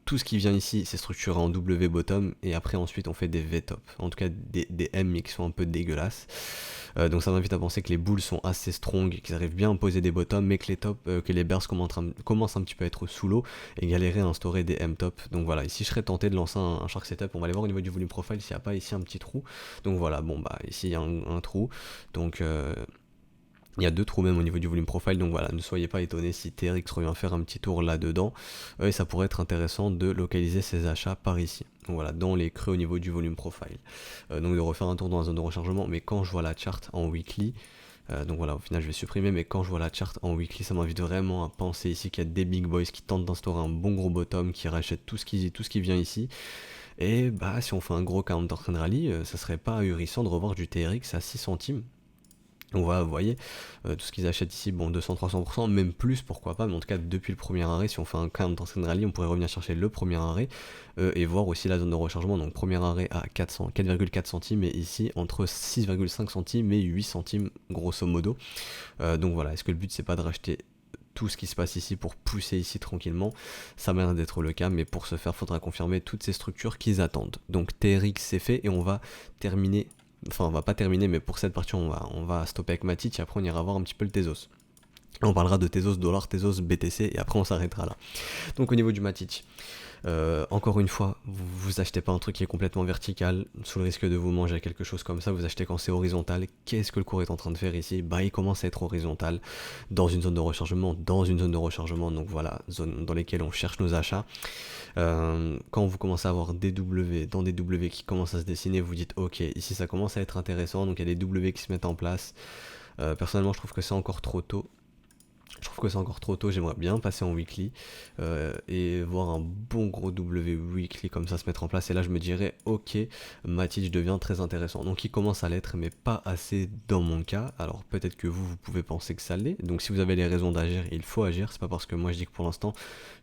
tout ce qui vient ici c'est structuré en W bottom et après ensuite on fait des V top, en tout cas des M mais qui sont un peu dégueulasses. Donc ça m'invite à penser que les bulls sont assez strong, qu'ils arrivent bien à poser des bottoms, mais que les tops, que les bears commencent un petit peu à être sous l'eau et galérer à instaurer des M top. Donc voilà, ici je serais tenté de lancer un shark setup. On va aller voir au niveau du volume profile s'il n'y a pas ici un petit trou. Donc voilà, bon bah ici il y a un trou. Donc il y a deux trous même au niveau du volume profile, donc voilà, ne soyez pas étonnés si TRX revient faire un petit tour là-dedans, et ça pourrait être intéressant de localiser ses achats par ici. Donc voilà, dans les creux au niveau du volume profile. Donc de refaire un tour dans la zone de rechargement, mais quand je vois la charte en weekly, donc voilà, au final je vais supprimer, mais quand je vois la charte en weekly, ça m'invite vraiment à penser ici qu'il y a des big boys qui tentent d'instaurer un bon gros bottom, qui rachètent tout ce qui vient ici. Et bah si on fait un gros counter trend rally, ça serait pas ahurissant de revoir du TRX à 6 centimes. On va, vous voyez, tout ce qu'ils achètent ici, bon 200-300%, même plus pourquoi pas, mais en tout cas depuis le premier arrêt, si on fait un count dans cette rallye, on pourrait revenir chercher le premier arrêt et voir aussi la zone de rechargement, donc premier arrêt à 4,4 centimes et ici entre 6,5 centimes et 8 centimes grosso modo. Donc voilà, est-ce que le but c'est pas de racheter tout ce qui se passe ici pour pousser ici tranquillement? Ça m'a l'air d'être le cas, mais pour ce faire, faudra confirmer toutes ces structures qu'ils attendent. Donc TRX c'est fait et on va terminer. Enfin, on va pas terminer, mais pour cette partie, on va stopper avec Matic et après on ira voir un petit peu le Tezos. On parlera de Tezos dollar, Tezos BTC et après on s'arrêtera là. Donc au niveau du Matic, encore une fois, vous achetez pas un truc qui est complètement vertical, sous le risque de vous manger quelque chose comme ça, vous achetez quand c'est horizontal. Qu'est-ce que le cours est en train de faire ici? Bah il commence à être horizontal, dans une zone de rechargement, donc voilà, zone dans lesquelles on cherche nos achats. Quand vous commencez à avoir des W dans des W qui commencent à se dessiner, vous dites ok, ici ça commence à être intéressant, donc il y a des W qui se mettent en place. Personnellement je trouve que c'est encore trop tôt. J'aimerais bien passer en weekly et voir un bon gros W weekly comme ça se mettre en place. Et là je me dirais ok, Matic devient très intéressant. Donc il commence à l'être mais pas assez dans mon cas. Alors peut-être que vous pouvez penser que ça l'est. Donc si vous avez les raisons d'agir, il faut agir. C'est pas parce que moi je dis que pour l'instant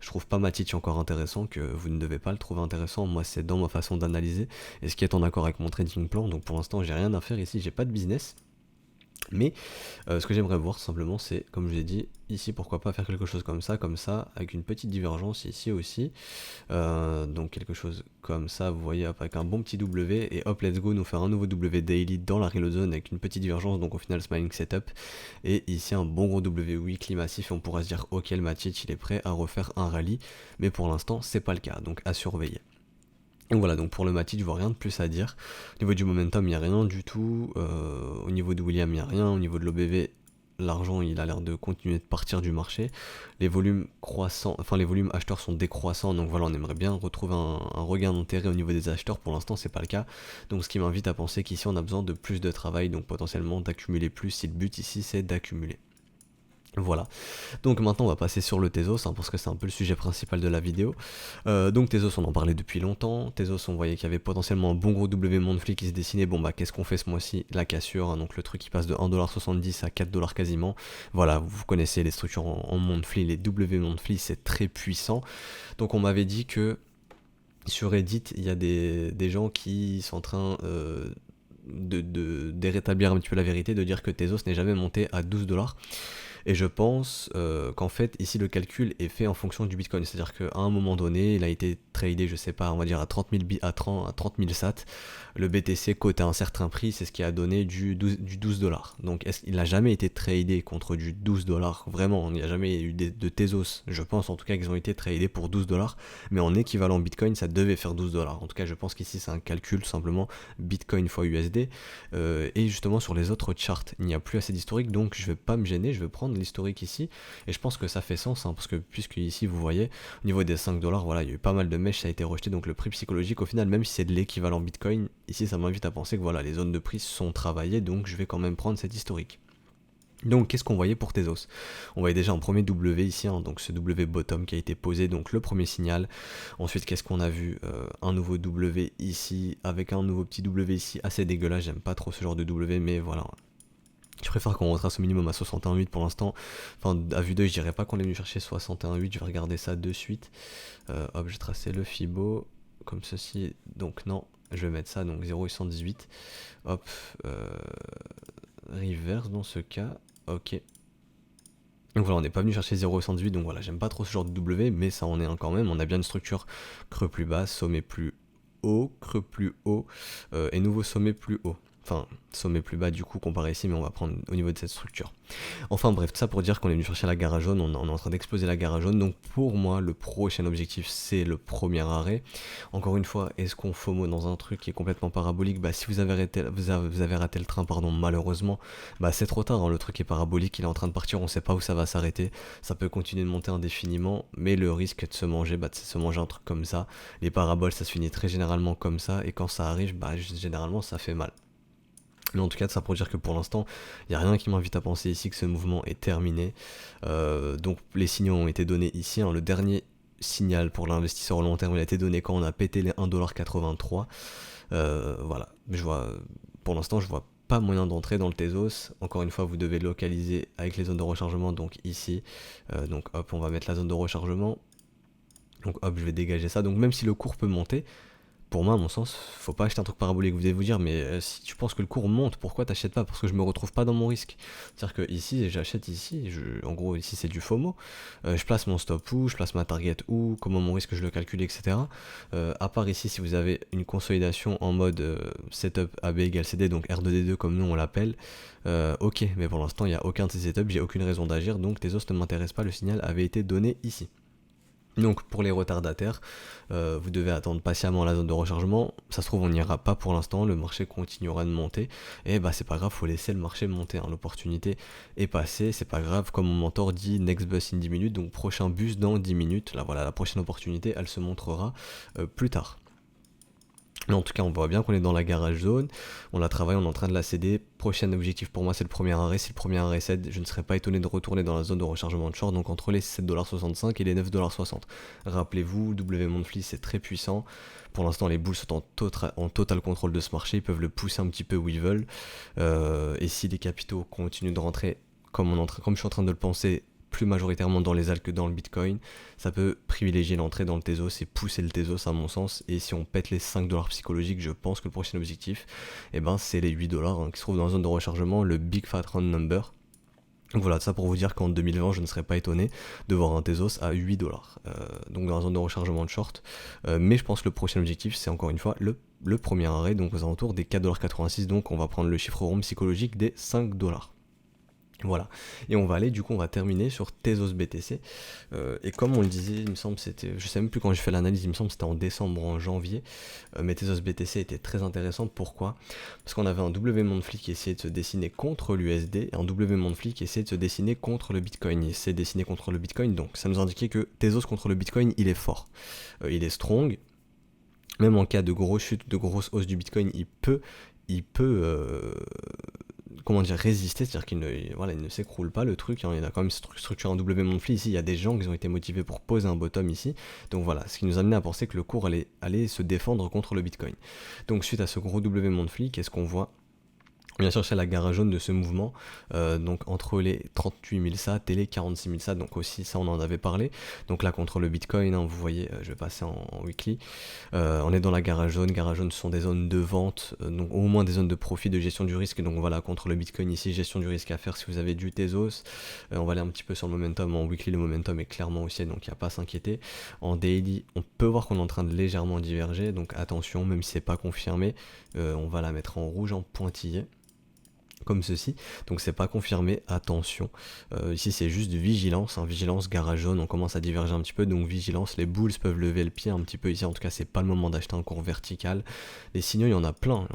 je trouve pas Matic encore intéressant que vous ne devez pas le trouver intéressant. Moi c'est dans ma façon d'analyser et ce qui est en accord avec mon trading plan. Donc pour l'instant j'ai rien à faire ici, j'ai pas de business. Mais ce que j'aimerais voir simplement c'est, comme je vous ai dit, ici pourquoi pas faire quelque chose comme ça, avec une petite divergence ici aussi. Donc quelque chose comme ça, vous voyez, hop, avec un bon petit W, et hop, let's go, nous faire un nouveau W daily dans la reload zone avec une petite divergence, donc au final smiling setup, et ici un bon gros W weekly massif, et on pourra se dire ok, le Matic il est prêt à refaire un rallye, mais pour l'instant c'est pas le cas, donc à surveiller. Donc voilà, donc pour le Matic, je vois rien de plus à dire. Au niveau du momentum, il n'y a rien du tout. Au niveau de William, il n'y a rien. Au niveau de l'OBV, l'argent, il a l'air de continuer de partir du marché. Les volumes croissants, enfin les volumes acheteurs sont décroissants. Donc voilà, on aimerait bien retrouver un regain d'intérêt au niveau des acheteurs. Pour l'instant, c'est pas le cas. Donc ce qui m'invite à penser qu'ici, on a besoin de plus de travail. Donc potentiellement d'accumuler plus si le but ici, c'est d'accumuler. Voilà, donc maintenant on va passer sur le Tezos, parce que c'est un peu le sujet principal de la vidéo. Donc Tezos on en parlait depuis longtemps, Tezos on voyait qu'il y avait potentiellement un bon gros W monthly qui se dessinait, bon bah qu'est-ce qu'on fait ce mois-ci? La cassure, donc le truc qui passe de 1,70$ à 4$ quasiment. Voilà, vous connaissez les structures en monthly, les W monthly c'est très puissant. Donc on m'avait dit que sur Reddit il y a des gens qui sont en train de rétablir un petit peu la vérité, de dire que Tezos n'est jamais monté à 12$. Et je pense qu'en fait, ici, le calcul est fait en fonction du Bitcoin. C'est-à-dire qu'à un moment donné, il a été tradé, je sais pas, on va dire à 30 000, à 30 000 sats. Le BTC coté à un certain prix, c'est ce qui a donné du 12$. Donc, il n'a jamais été tradé contre du 12$. Vraiment, il n'y a jamais eu de Tezos. Je pense en tout cas qu'ils ont été tradés pour 12$. Mais en équivalent Bitcoin, ça devait faire 12$. En tout cas, je pense qu'ici, c'est un calcul simplement Bitcoin fois USD. Et justement, sur les autres charts, il n'y a plus assez d'historique. Donc, je vais pas me gêner. Je vais prendre l'historique ici et je pense que ça fait sens parce que puisque ici vous voyez au niveau des 5$, voilà, il y a eu pas mal de mèches, ça a été rejeté, donc le prix psychologique au final, même si c'est de l'équivalent Bitcoin, ici ça m'invite à penser que voilà, les zones de prix sont travaillées, donc je vais quand même prendre cet historique. Donc qu'est-ce qu'on voyait pour Tezos? On voyait déjà un premier W ici, donc ce W bottom qui a été posé, donc le premier signal. Ensuite qu'est-ce qu'on a vu? Un nouveau W ici, avec un nouveau petit W ici, assez dégueulasse, j'aime pas trop ce genre de W, mais voilà. Je préfère qu'on retrace au minimum à 61,8 pour l'instant. Enfin, à vue d'œil, je dirais pas qu'on est venu chercher 61,8. Je vais regarder ça de suite. Hop, j'ai tracé le Fibo comme ceci. Donc non, je vais mettre ça, donc 0,818. Hop, reverse dans ce cas. Ok. Donc voilà, on n'est pas venu chercher 0,118, donc voilà, j'aime pas trop ce genre de W, mais ça en est un quand même. On a bien une structure creux plus bas, sommet plus haut, creux plus haut, et nouveau sommet plus haut. Enfin, sommet plus bas du coup comparé ici, mais on va prendre au niveau de cette structure. Enfin bref, tout ça pour dire qu'on est venu chercher la gare jaune, on est en train d'exploser la gare jaune, donc pour moi le prochain objectif c'est le premier arrêt. Encore une fois, est-ce qu'on FOMO dans un truc qui est complètement parabolique? Bah si vous avez raté le train, pardon, malheureusement, bah c'est trop tard, hein, le truc est parabolique, il est en train de partir, on sait pas où ça va s'arrêter, ça peut continuer de monter indéfiniment, mais le risque de se manger, bah, c'est de se manger un truc comme ça. Les paraboles ça se finit très généralement comme ça, et quand ça arrive, bah généralement ça fait mal. Mais en tout cas, ça pour dire que pour l'instant, il n'y a rien qui m'invite à penser ici que ce mouvement est terminé. Donc les signaux ont été donnés ici, hein. Le dernier signal pour l'investisseur au long terme, il a été donné quand on a pété les 1,83$. Voilà, mais pour l'instant, je vois pas moyen d'entrer dans le Tezos. Encore une fois, vous devez localiser avec les zones de rechargement, donc ici. Donc hop, on va mettre la zone de rechargement. Donc hop, je vais dégager ça. Donc même si le cours peut monter, pour moi, à mon sens, faut pas acheter un truc parabolique. Vous devez vous dire, mais si tu penses que le cours monte, pourquoi t'achètes pas? Parce que je me retrouve pas dans mon risque. C'est-à-dire que ici, j'achète ici, en gros, ici c'est du FOMO. Je place mon stop où, je place ma target où, comment mon risque je le calcule, etc. À part ici, si vous avez une consolidation en mode setup AB égale CD, donc R2D2 comme nous on l'appelle, ok, mais pour l'instant, il n'y a aucun de ces setups, j'ai aucune raison d'agir, donc tes os ne m'intéressent pas, le signal avait été donné ici. Donc pour les retardataires, vous devez attendre patiemment la zone de rechargement. Ça se trouve on n'ira pas pour l'instant, le marché continuera de monter. Et bah c'est pas grave, faut laisser le marché monter, hein. L'opportunité est passée, c'est pas grave. Comme mon mentor dit, next bus in 10 minutes, donc prochain bus dans 10 minutes. Là voilà, la prochaine opportunité, elle se montrera plus tard. Mais en tout cas, on voit bien qu'on est dans la garage zone, on la travaille, on est en train de la céder. Prochain objectif pour moi, c'est le premier arrêt. Si le premier arrêt cède, je ne serais pas étonné de retourner dans la zone de rechargement de short, donc entre les 7,65$ et les 9,60$. Rappelez-vous, W Monthly, c'est très puissant. Pour l'instant, les bulls sont en total contrôle de ce marché, ils peuvent le pousser un petit peu où ils veulent. Et si les capitaux continuent de rentrer comme je suis en train de le penser, plus majoritairement dans les altes que dans le Bitcoin, ça peut privilégier l'entrée dans le Tezos et pousser le Tezos à mon sens. Et si on pète les 5$ psychologiques, je pense que le prochain objectif, c'est les 8$ hein, qui se trouvent dans la zone de rechargement, le Big Fat Round Number. Donc voilà, ça pour vous dire qu'en 2020, je ne serais pas étonné de voir un Tezos à 8$. Donc dans la zone de rechargement de short. Mais je pense que le prochain objectif, c'est encore une fois le premier arrêt, donc aux alentours des 4,86$. Donc on va prendre le chiffre rond psychologique des 5$. Voilà, et on va aller, du coup on va terminer sur Tezos BTC, et comme on le disait, il me semble je sais même plus quand j'ai fait l'analyse, il me semble c'était en décembre ou en janvier, mais Tezos BTC était très intéressant, pourquoi? Parce qu'on avait un W Monthly qui essayait de se dessiner contre l'USD, et un W Monthly qui essayait de se dessiner contre le Bitcoin, il s'est dessiné contre le Bitcoin, donc ça nous indiquait que Tezos contre le Bitcoin, il est fort, il est strong, même en cas de grosse chute, de grosse hausse du Bitcoin, il peut résister, c'est-à-dire qu'il ne s'écroule pas le truc, hein. Il a quand même structuré un W Monthly ici, il y a des gens qui ont été motivés pour poser un bottom ici, donc voilà, ce qui nous a amené à penser que le cours allait se défendre contre le Bitcoin. Donc suite à ce gros W Monthly, qu'est-ce qu'on voit? On vient chercher la garage jaune de ce mouvement, donc entre les 38 000 sats et les 46 000 sats, donc aussi ça on en avait parlé. Donc là contre le Bitcoin, hein, vous voyez, je vais passer en weekly, on est dans la garage jaune ce sont des zones de vente, donc au moins des zones de profit, de gestion du risque, donc voilà, contre le Bitcoin ici, gestion du risque à faire si vous avez du Tezos. On va aller un petit peu sur le momentum, en weekly le momentum est clairement haussier, donc il n'y a pas à s'inquiéter. En daily, on peut voir qu'on est en train de légèrement diverger, donc attention, même si c'est pas confirmé, on va la mettre en rouge en pointillé, comme ceci, donc c'est pas confirmé, attention, ici c'est juste de vigilance, hein, vigilance, garage jaune, on commence à diverger un petit peu, donc vigilance, les bulls peuvent lever le pied un petit peu ici, en tout cas c'est pas le moment d'acheter un cours vertical, les signaux il y en a plein,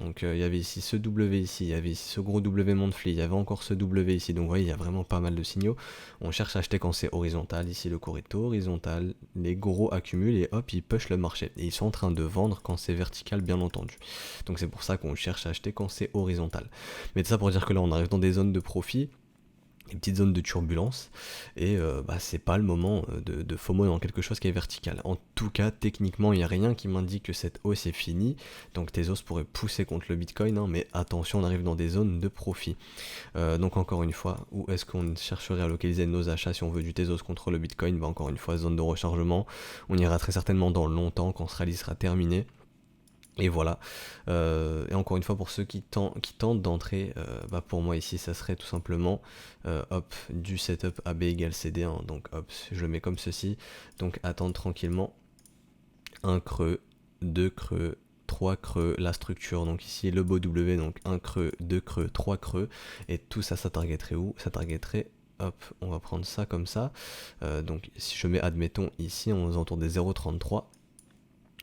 donc il y avait ici ce W ici, il y avait ici ce gros W Monthly, il y avait encore ce W ici, donc vous voyez il y a vraiment pas mal de signaux, on cherche à acheter quand c'est horizontal, ici le cours est horizontal, les gros accumulent et hop ils push le marché, et ils sont en train de vendre quand c'est vertical bien entendu, donc c'est pour ça qu'on cherche à acheter quand c'est horizontal. Mais tout ça pour dire que là on arrive dans des zones de profit, des petites zones de turbulence, et c'est pas le moment de FOMO dans quelque chose qui est vertical. En tout cas, techniquement, il n'y a rien qui m'indique que cette hausse est finie, donc Tezos pourrait pousser contre le Bitcoin, hein, mais attention, on arrive dans des zones de profit. Donc encore une fois, où est-ce qu'on chercherait à localiser nos achats si on veut du Tezos contre le Bitcoin? Encore une fois, zone de rechargement, on ira très certainement dans longtemps quand ce rallye sera terminé. Et voilà. Et encore une fois, pour ceux qui tentent d'entrer, pour moi ici, ça serait tout simplement hop, du setup AB égale CD. Hein. Donc hop, je le mets comme ceci. Donc attendre tranquillement. Un creux, deux creux, 3 creux, la structure, donc ici le beau W, donc 1 creux, 2 creux, 3 creux, et tout ça, ça targeterait où? Ça targeterait, hop, on va prendre ça comme ça, donc si je mets, admettons, ici, on est autour des 0,33,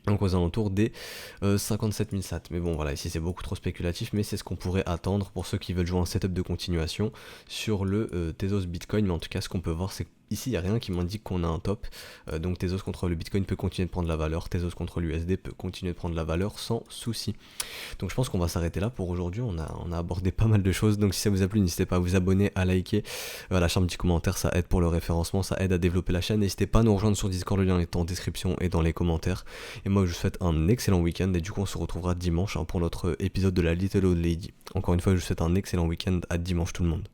donc aux alentours des 57 000 sats. Mais bon voilà, ici c'est beaucoup trop spéculatif, mais c'est ce qu'on pourrait attendre pour ceux qui veulent jouer un setup de continuation sur le Tezos Bitcoin. Mais en tout cas, ce qu'on peut voir, c'est qu'ici il n'y a rien qui m'indique qu'on a un top. Donc Tezos contre le Bitcoin peut continuer de prendre la valeur, Tezos contre l'USD peut continuer de prendre la valeur sans souci. Donc je pense qu'on va s'arrêter là pour aujourd'hui. On a abordé pas mal de choses. Donc si ça vous a plu, n'hésitez pas à vous abonner, à liker, à lâcher un petit commentaire, ça aide pour le référencement, ça aide à développer la chaîne. N'hésitez pas à nous rejoindre sur Discord, le lien est en description et dans les commentaires. Et moi je vous souhaite un excellent week-end et du coup on se retrouvera dimanche pour notre épisode de la Little Old Lady. Encore une fois, je vous souhaite un excellent week-end, à dimanche tout le monde.